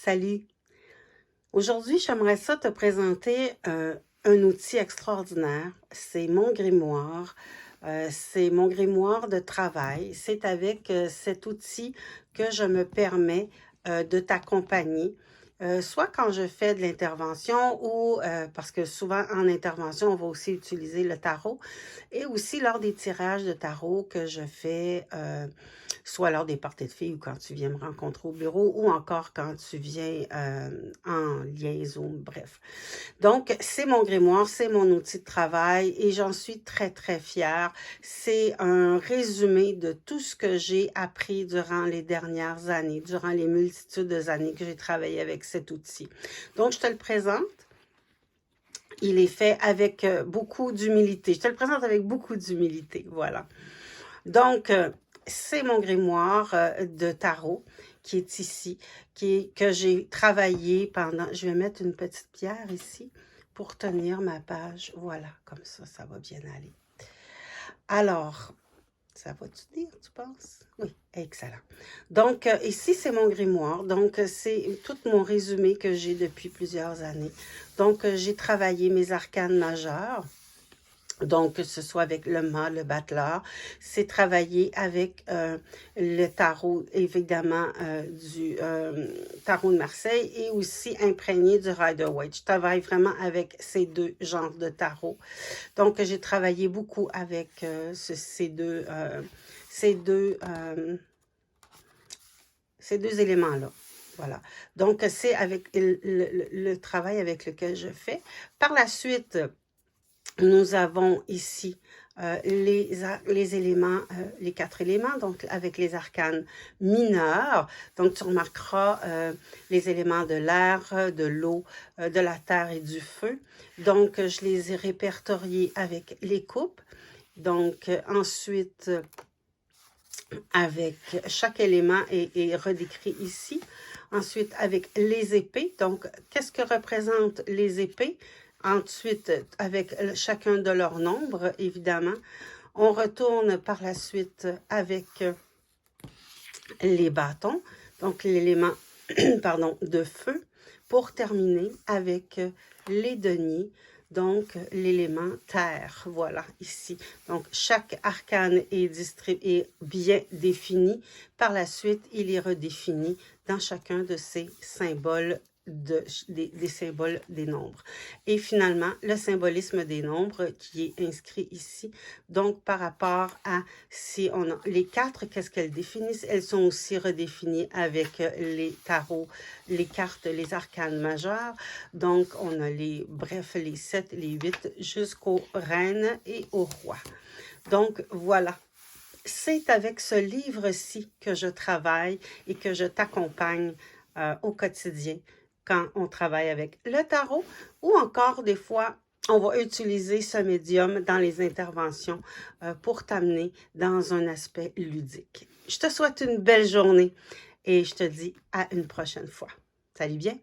Salut! Aujourd'hui, j'aimerais ça te présenter un outil extraordinaire. C'est mon grimoire. C'est mon grimoire de travail. C'est avec cet outil que je me permets de t'accompagner. Soit quand je fais de l'intervention ou parce que souvent en intervention, on va aussi utiliser le tarot et aussi lors des tirages de tarot que je fais soit lors des parties de filles ou quand tu viens me rencontrer au bureau ou encore quand tu viens en liaison, bref. Donc, c'est mon grimoire, c'est mon outil de travail et j'en suis très, très fière. C'est un résumé de tout ce que j'ai appris durant les dernières années, durant les multitudes d'années que j'ai travaillé avec cet outil. Donc, je te le présente. Il est fait avec beaucoup d'humilité. Je te le présente avec beaucoup d'humilité, voilà. Donc, c'est mon grimoire de tarot qui est ici, que j'ai travaillé pendant... Je vais mettre une petite pierre ici pour tenir ma page. Voilà, comme ça va bien aller. Alors, ça va-tu dire, tu penses? Oui, excellent. Donc, ici, c'est mon grimoire. Donc, c'est tout mon résumé que j'ai depuis plusieurs années. Donc, j'ai travaillé mes arcanes majeures. Donc, que ce soit avec le mât, le battleur, c'est travailler avec le tarot, évidemment, du tarot de Marseille et aussi imprégné du Rider-Waite. Je travaille vraiment avec ces deux genres de tarot. Donc, j'ai travaillé beaucoup avec ces deux éléments-là. Voilà. Donc, c'est avec le travail avec lequel je fais. Par la suite, nous avons ici les éléments, les 4 éléments, donc avec les arcanes mineurs. Donc, tu remarqueras les éléments de l'air, de l'eau, de la terre et du feu. Donc, je les ai répertoriés avec les coupes. Donc, ensuite, avec chaque élément est redécrit ici. Ensuite, avec les épées. Donc, qu'est-ce que représentent les épées? Ensuite, avec chacun de leurs nombres, évidemment. On retourne par la suite avec les bâtons, donc l'élément pardon, de feu, pour terminer avec les deniers, donc l'élément terre, voilà, ici. Donc, chaque arcane est bien défini. Par la suite, il est redéfini dans chacun de ces symboles des symboles des nombres. Et finalement, le symbolisme des nombres qui est inscrit ici. Donc, par rapport à si on a les 4, qu'est-ce qu'elles définissent? Elles sont aussi redéfinies avec les tarots, les cartes, les arcanes majeures. Donc, on a bref, les 7, les 8 jusqu'aux reines et aux rois. Donc, voilà. C'est avec ce livre-ci que je travaille et que je t'accompagne au quotidien quand on travaille avec le tarot ou encore des fois, on va utiliser ce médium dans les interventions pour t'amener dans un aspect ludique. Je te souhaite une belle journée et je te dis à une prochaine fois. Salut bien!